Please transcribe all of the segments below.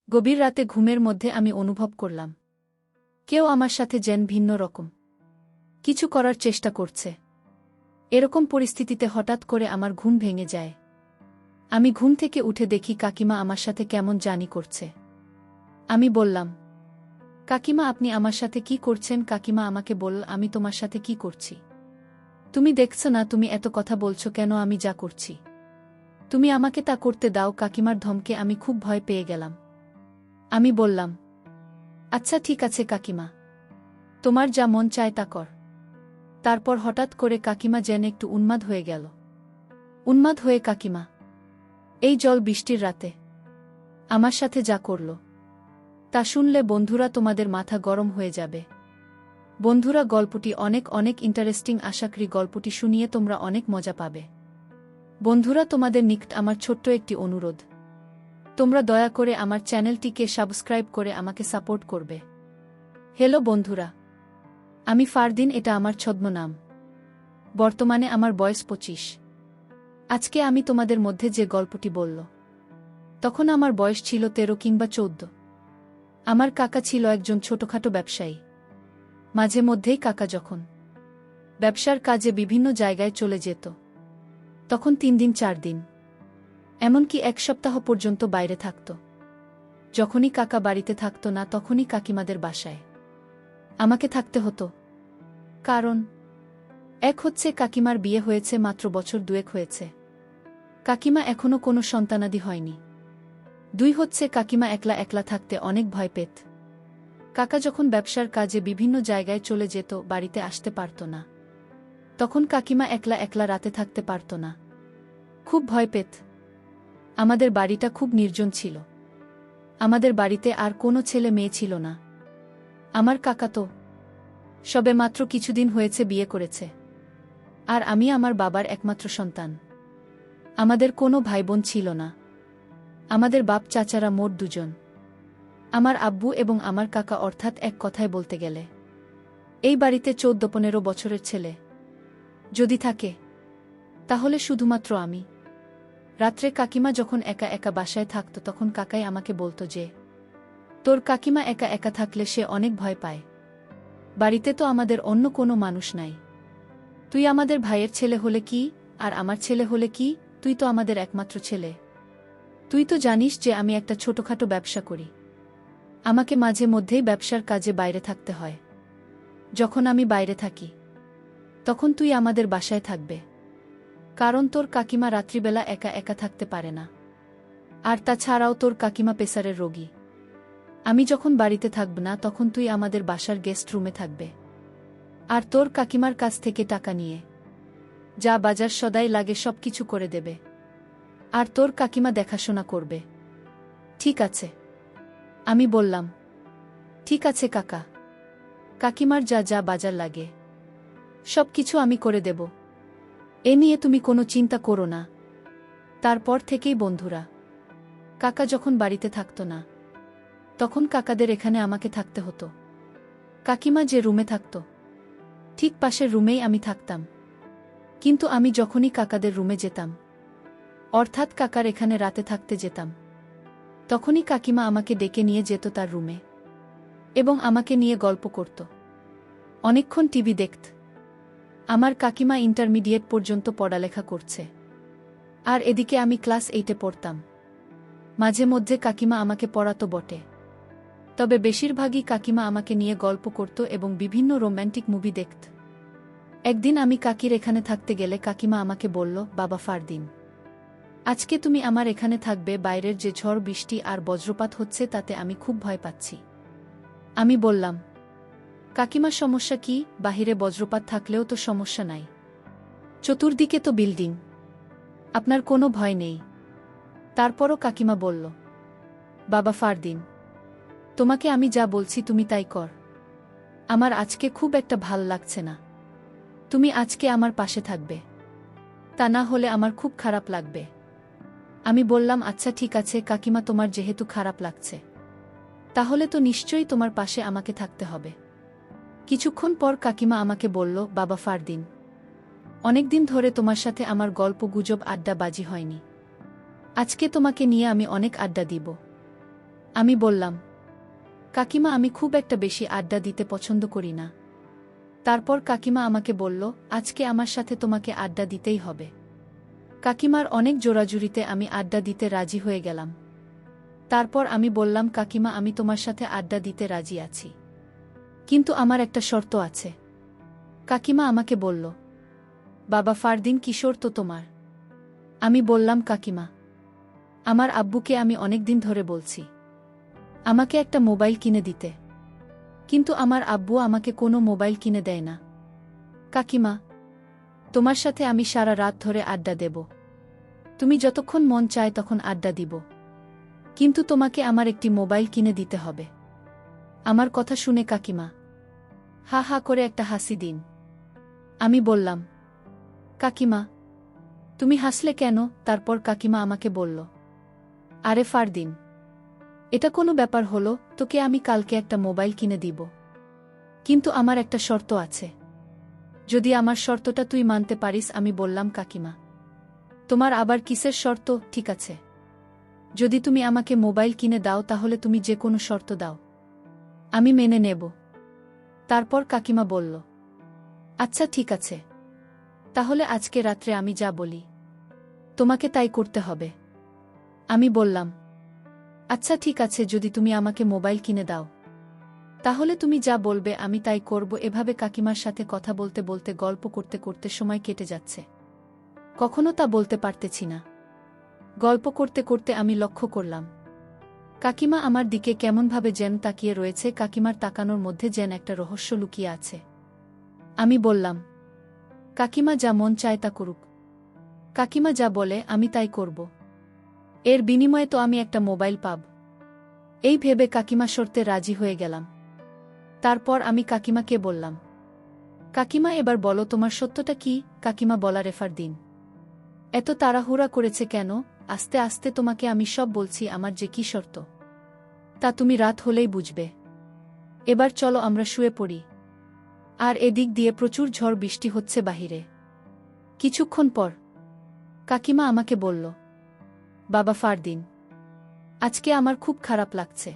গভীর রাতে ঘুমের মধ্যে আমি অনুভব করলাম কেউ আমার সাথে যেন ভিন্ন রকম কিছু করার চেষ্টা করছে। এরকম পরিস্থিতিতে হঠাৎ করে আমার ঘুম ভেঙে যায়। আমি ঘুম থেকে উঠে দেখি কাকিমা আমার সাথে কেমন জানি করছে। আমি বললাম, কাকিমা আপনি আমার সাথে কি করছেন? কাকিমা আমাকে বলল, আমি তোমার সাথে কি করছি? তুমি দেখছো না তুমি এত কথা বলছো কেন? আমি যা করছি তুমি আমাকে তা করতে দাও। কাকিমার ধমকে আমি খুব ভয় পেয়ে গেলাম। আমি বললাম, আচ্ছা ঠিক আছে কাকিমা, তোমার যা মন চায় তা কর। তারপর হঠাৎ করে কাকিমা যেন একটু উন্মাদ হয়ে গেল। উন্মাদ হয়ে কাকিমা এই জল বৃষ্টির রাতে আমার সাথে যা করল তা শুনলে বন্ধুরা তোমাদের মাথা গরম হয়ে যাবে। বন্ধুরা গল্পটি অনেক অনেক ইন্টারেস্টিং, আশা করি গল্পটি শুনিয়ে তোমরা অনেক মজা পাবে। বন্ধুরা তোমাদের নিকট আমার ছোট্ট একটি অনুরোধ, তোমরা দয়া করে আমার চ্যানেলটিকে সাবস্ক্রাইব করে আমাকে সাপোর্ট করবে। হ্যালো বন্ধুরা, আমি ফারদিন, এটা আমার ছদ্মনাম। বর্তমানে আমার বয়স 25। আজকে আমি তোমাদের মধ্যে যে গল্পটি বলল তখন আমার বয়স ছিল 13 কিংবা 14। আমার কাকা ছিল একজন ছোটখাটো ব্যবসায়ী। মাঝে মধ্যেই কাকা যখন ব্যবসার কাজে বিভিন্ন জায়গায় চলে যেত তখন 3 দিন 4 দিন এমনকি 1 সপ্তাহ পর্যন্ত বাইরে থাকত। যখনই কাকা বাড়িতে থাকত না তখনই কাকিমাদের বাসায় আমাকে থাকতে হতো। কারণ এক হচ্ছে কাকিমার বিয়ে হয়েছে মাত্র বছর 2 হয়েছে, কাকিমা এখনো কোনো সন্তানাদি হয়নি। 2 হচ্ছে কাকিমা একলা একলা থাকতে অনেক ভয় পেত। কাকা যখন ব্যবসার কাজে বিভিন্ন জায়গায় চলে যেত বাড়িতে আসতে পারত না, তখন কাকিমা একলা একলা রাতে থাকতে পারত না, খুব ভয় পেত। আমাদের বাড়িটা খুব নির্জন ছিল। আমাদের বাড়িতে আর কোনো ছেলে মেয়ে ছিল না। আমার কাকা তো সবে মাত্র কিছুদিন হয়েছে বিয়ে করেছে, আর আমি আমার বাবার একমাত্র সন্তান। আমাদের কোনো ভাইবোন ছিল না। আমাদের বাপ চাচারা মোট 2 জন, আমার আব্বু এবং আমার কাকা, অর্থাৎ এক কথায় বলতে গেলে এই বাড়িতে 14-15 বছরের ছেলে যদি থাকে তাহলে শুধুমাত্র আমি। রাত্রে কাকিমা যখন একা একা বাসায় থাকত তখন কাকাই আমাকে বলতো যে, তোর কাকিমা একা একা থাকলে সে অনেক ভয় পায়। বাড়িতে তো আমাদের অন্য কোনো মানুষ নাই। তুই আমাদের ভাইয়ের ছেলে হলে কি, আর আমার ছেলে হলে কি, তুই তো আমাদের একমাত্র ছেলে। তুই তো জানিস যে আমি একটা ছোটখাটো ব্যবসা করি। আমাকে মাঝে মধ্যেই ব্যবসার কাজে বাইরে থাকতে হয়। যখন আমি বাইরে থাকি তখন তুই আমাদের বাসায় থাকবে, কারণ তোর কাকিমা রাত্রিবেলা একা একা থাকতে পারে না। আর তাছাড়াও তোর কাকিমা প্রেসারের রোগী। আমি যখন বাড়িতে থাকব না তখন তুই আমাদের বাসার গেস্ট রুমে থাকবে, আর তোর কাকিমার কাছ থেকে টাকা নিয়ে যা বাজার সদাই লাগে সব কিছু করে দেবে, আর তোর কাকিমা দেখাশোনা করবে। ঠিক আছে? আমি বললাম, ঠিক আছে কাকা, কাকিমার যা যা বাজার লাগে সব কিছু আমি করে দেব, এ নিয়ে তুমি কোনো চিন্তা করো না। তারপর থেকেই বন্ধুরা কাকা যখন বাড়িতে থাকত না তখন কাকাদের এখানে আমাকে থাকতে হতো। কাকিমা যে রুমে থাকত ঠিক পাশের রুমেই আমি থাকতাম। কিন্তু আমি যখনই কাকাদের রুমে যেতাম, অর্থাৎ কাকার এখানে রাতে থাকতে যেতাম, তখনই কাকিমা আমাকে ডেকে নিয়ে যেত তার রুমে এবং আমাকে নিয়ে গল্প করত, অনেকক্ষণ টিভি দেখত। আমার কাকিমা ইন্টারমিডিয়েট পর্যন্ত পড়ালেখা করছে, আর এদিকে আমি ক্লাস 8-এ পড়তাম। মাঝে মধ্যে কাকিমা আমাকে পড়াতো বটে, তবে বেশিরভাগই কাকিমা আমাকে নিয়ে গল্প করত এবং বিভিন্ন রোম্যান্টিক মুভি দেখত। একদিন আমি কাকির এখানে থাকতে গেলে কাকিমা আমাকে বলল, বাবা ফারদিন, আজকে তুমি আমার এখানে থাকবে। বাইরের যে ঝড় বৃষ্টি আর বজ্রপাত হচ্ছে তাতে আমি খুব ভয় পাচ্ছি। আমি বললাম, কাকিমা সমস্যা কি? বাহিরে বজ্রপাত থাকলেও তো সমস্যা নাই, চতুর্দিকে তো বিল্ডিং, আপনার কোনো ভয় নেই। তারপরও কাকিমা বলল, বাবা ফারদিন, তোমাকে আমি যা বলছি তুমি তাই কর। আমার আজকে খুব একটা ভাল লাগছে না, তুমি আজকে আমার পাশে থাকবে, তা না হলে আমার খুব খারাপ লাগবে। আমি বললাম, আচ্ছা ঠিক আছে কাকিমা, তোমার যেহেতু খারাপ লাগছে তাহলে তো নিশ্চয়ই তোমার পাশে আমাকে থাকতে হবে। কিছুক্ষণ পর কাকিমা আমাকে বলল, বাবা ফারদিন, অনেকদিন ধরে তোমার সাথে আমার গল্প গুজব আড্ডা বাজি হয়নি। আজকে তোমাকে নিয়ে আমি অনেক আড্ডা দিব। আমি বললাম, কাকিমা আমি খুব একটা বেশি আড্ডা দিতে পছন্দ করি না। তারপর কাকিমা আমাকে বলল, আজকে আমার সাথে তোমাকে আড্ডা দিতেই হবে। কাকিমার অনেক জোরাজুরিতে আমি আড্ডা দিতে রাজি হয়ে গেলাম। তারপর আমি বললাম, কাকিমা আমি তোমার সাথে আড্ডা দিতে রাজি আছি, কিন্তু আমার একটা শর্ত আছে। কাকিমা আমাকে বলল, বাবা ফারদিন কি শর্ত তোমার? আমি বললাম, কাকিমা আমার আব্বুকে আমি অনেকদিন ধরে বলছি আমাকে একটা মোবাইল কিনে দিতে, কিন্তু আমার আব্বু আমাকে কোনো মোবাইল কিনে দেয় না। কাকিমা তোমার সাথে আমি সারা রাত ধরে আড্ডা দেব, তুমি যতক্ষণ মন চায় তখন আড্ডা দিব, কিন্তু তোমাকে আমার একটি মোবাইল কিনে দিতে হবে। আমার কথা শুনে কাকিমা হা হা করে একটা হাসি দিন। আমি বললাম, কাকিমা তুমি হাসলে কেন? তারপর কাকিমা আমাকে বলল, আরে ফারদিন, এটা কোনো ব্যাপার হলো? তোকে আমি কালকে একটা মোবাইল কিনে দিব, কিন্তু আমার একটা শর্ত আছে। যদি আমার শর্তটা তুই মানতে পারিস। আমি বললাম, কাকিমা তোমার আবার কিসের শর্ত? ঠিক আছে, যদি তুমি আমাকে মোবাইল কিনে দাও তাহলে তুমি যে কোনো শর্ত দাও, আমি মেনে নেব। তারপর কাকিমা বলল, আচ্ছা ঠিক আছে, তাহলে আজকে রাত্রে আমি যা বলি তোমাকে তাই করতে হবে। আমি বললাম, আচ্ছা ঠিক আছে, যদি তুমি আমাকে মোবাইল কিনে দাও তাহলে তুমি যা বলবে আমি তাই করব। এভাবে কাকিমার সাথে কথা বলতে বলতে গল্প করতে করতে সময় কেটে যাচ্ছে, কখনো তা বলতে পারতেছি না। গল্প করতে করতে আমি লক্ষ্য করলাম কাকিমা আমার দিকে কেমনভাবে যেন তাকিয়ে রয়েছে। কাকিমার তাকানোর মধ্যে যেন একটা রহস্য লুকিয়ে আছে। আমি বললাম, কাকিমা যা মন চায় তা করুক, কাকিমা যা বলে আমি তাই করব, এর বিনিময়ে তো আমি একটা মোবাইল পাব। এই ভেবে কাকিমা শর্তে রাজি হয়ে গেলাম। তারপর আমি কাকিমাকে বললাম, কাকিমা এবার বলো তোমার সত্যটা কি? কাকিমা বলার ফারদিন এত তাড়াহুড়া করেছে কেন? আস্তে আস্তে তোমাকে আমি সব বলছি, আমার যে কি শর্ত তা তুমি রাত হলেই বুঝবে। এবার চলো আমরা শুয়ে পড়ি। আর এদিক দিয়ে প্রচুর ঝড় বৃষ্টি হচ্ছে বাহিরে। কিছুক্ষণ পর কাকিমা আমাকে বলল, বাবা ফারদিন, আজকে আমার খুব খারাপ লাগছে।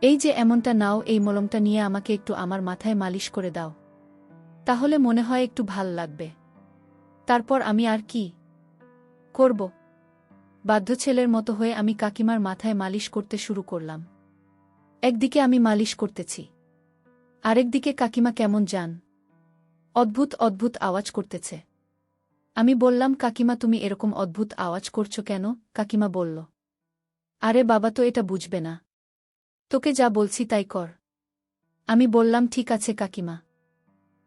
এই যে এমনটা নাও, এই মলমটা নিয়ে আমাকে একটু আমার মাথায় মালিশ করে দাও, তাহলে মনে হয় একটু ভাল লাগবে। তারপর আমি আর কি করব, বাধ্য ছেলের মতো হয়ে আমি কাকিমার মাথায় মালিশ করতে শুরু করলাম। একদিকে আমি মালিশ করতেছি, আরেকদিকে কাকিমা কেমন জান অদ্ভুত অদ্ভুত আওয়াজ করতেছে। আমি বললাম, কাকিমা তুমি এরকম অদ্ভুত আওয়াজ করছো কেন? কাকিমা বলল, আরে বাবা তো এটা বুঝবে না, তোকে যা বলছি তাই কর। আমি বললাম, ঠিক আছে কাকিমা।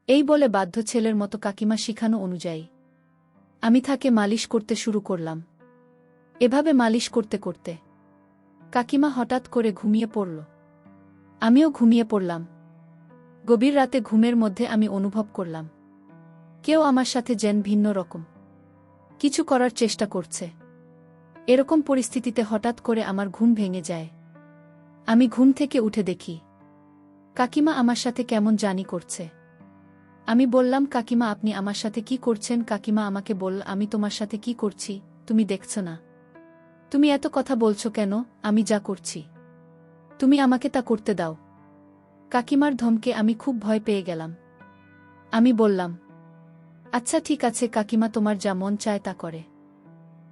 এই বলে বাধ্য ছেলের মতো কাকিমা শিখানো অনুযায়ী আমি তাকে মালিশ করতে শুরু করলাম। এভাবে মালিশ করতে করতে কাকিমা হঠাৎ করে ঘুমিয়ে পড়ল। আমিও ঘুমিয়ে পড়লাম। গভীর রাতে ঘুমের মধ্যে আমি অনুভব করলাম কেউ আমার সাথে যেন ভিন্ন রকম কিছু করার চেষ্টা করছে। এরকম পরিস্থিতিতে হঠাৎ করে আমার ঘুম ভেঙে যায়। আমি ঘুম থেকে উঠে দেখি কাকিমা আমার সাথে কেমন জানি করছে। আমি বললাম, কাকিমা আপনি আমার সাথে কি করছেন? কাকিমা আমাকে বলল, আমি তোমার সাথে কি করছি তুমি দেখছো না? তুমি এত কথা বলছো কেন? আমি যা করছি তুমি আমাকে তা করতে দাও। কাকিমার ধমকে আমি খুব ভয় পেয়ে গেলাম। আমি বললাম, আচ্ছা ঠিক আছে কাকিমা, তোমার যা মন চায় তা করে।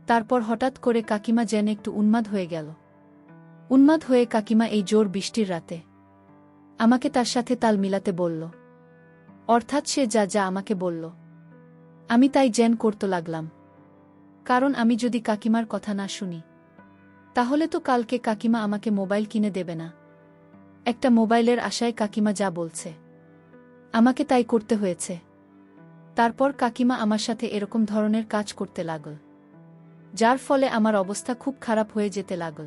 তারপর হঠাৎ করে কাকিমা যেন একটু উন্মাদ হয়ে গেল। উন্মাদ হয়ে কাকিমা এই জোর বৃষ্টির রাতে আমাকে তার সাথে তাল মিলাতে বলল, অর্থাৎ সে যা যা আমাকে বলল আমি তাই যেন করতে লাগলাম। কারণ আমি যদি কাকিমার কথা না শুনি তাহলে তো কালকে কাকিমা আমাকে মোবাইল কিনে দেবে না। একটা মোবাইলের আশায় কাকিমা যা বলছে আমাকে তাই করতে হয়েছে। তারপর কাকিমা আমার সাথে এরকম ধরনের কাজ করতে লাগল, যার ফলে আমার অবস্থা খুব খারাপ হয়ে যেতে লাগল।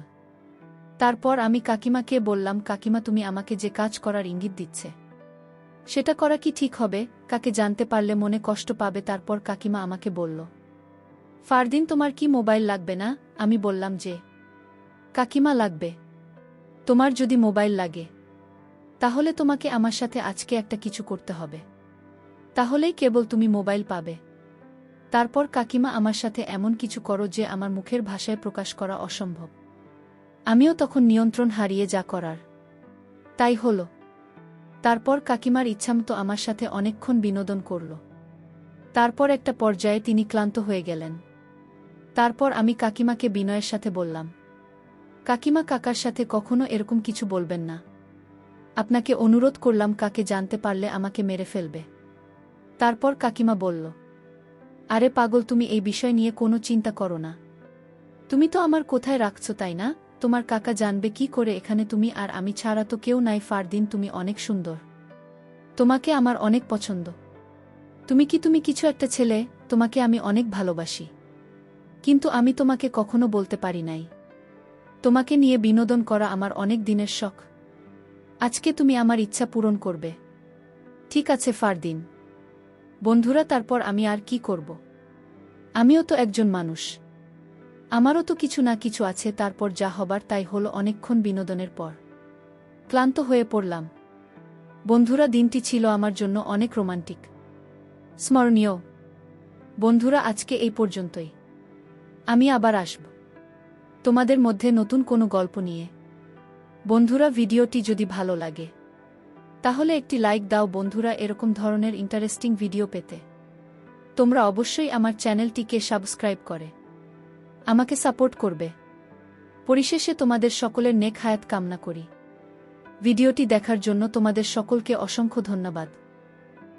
তারপর আমি কাকিমাকে বললাম, কাকিমা তুমি আমাকে যে কাজ করার ইঙ্গিত দিচ্ছে সেটা করা কি ঠিক হবে? কাকে জানতে পারলে মনে কষ্ট পাবে। তারপর কাকিমা আমাকে বলল, ফারদিন তোমার কি মোবাইল লাগবে না? আমি বললাম যে কাকিমা লাগবে। তোমার যদি মোবাইল লাগে তাহলে তোমাকে আমার সাথে আজকে একটা কিছু করতে হবে, তাহলেই কেবল তুমি মোবাইল পাবে। তারপর কাকিমা আমার সাথে এমন কিছু করো যে আমার মুখের ভাষায় প্রকাশ করা অসম্ভব। আমিও তখন নিয়ন্ত্রণ হারিয়ে যা করার তাই হল। তারপর কাকিমার ইচ্ছামতো আমার সাথে অনেকক্ষণ বিনোদন করল। তারপর একটা পর্যায়ে তিনি ক্লান্ত হয়ে গেলেন। তারপর আমি কাকিমাকে বিনয়ের সাথে বললাম, কাকিমা, কাকার সাথে কখনো এরকম কিছু বলবেন না। আপনাকে অনুরোধ করলাম, কাকে জানতে পারলে আমাকে মেরে ফেলবে। তারপর কাকিমা বলল, আরে পাগল, তুমি এই বিষয় নিয়ে কোনো চিন্তা করো না। তুমি তো আমার কোথায় রাখছো, তাই না? তোমার কাকা জানবে কি করে এখানে তুমি আর আমি ছাড়া তো কেউ নাই। ফারদিন, তুমি অনেক সুন্দর, তোমাকে আমার অনেক পছন্দ। তুমি কিছু একটা ছেলে, তোমাকে আমি অনেক ভালোবাসি। কিন্তু আমি তোমাকে কখনো বলতে পারি নাই। তোমাকে নিয়ে বিনোদন করা আমার অনেক দিনের শখ। আজকে তুমি আমার ইচ্ছা পূরণ করবে। ঠিক আছে ফারদিন। বন্ধুরা, তারপর আমি আর কি করব? আমিও তো একজন মানুষ, আমারও তো কিছু না কিছু আছে। তারপর যা হবার তাই হলো। অনেকক্ষণ বিনোদনের পর ক্লান্ত হয়ে পড়লাম। বন্ধুরা, দিনটি ছিল আমার জন্য অনেক রোমান্টিক, স্মরণীয়। বন্ধুরা, আজকে এই পর্যন্তই। আমি আবার আসব তোমাদের মধ্যে নতুন কোনো গল্প নিয়ে। বন্ধুরা, ভিডিওটি যদি ভালো লাগে তাহলে একটি লাইক দাও। বন্ধুরা, এরকম ধরনের ইন্টারেস্টিং ভিডিও পেতে তোমরা অবশ্যই আমার চ্যানেলটিকে সাবস্ক্রাইব করে আমাকে সাপোর্ট করবে। পরিশেষে তোমাদের সকলের নেক হায়াত কামনা করি। ভিডিওটি দেখার জন্য তোমাদের সকলকে অসংখ্য ধন্যবাদ।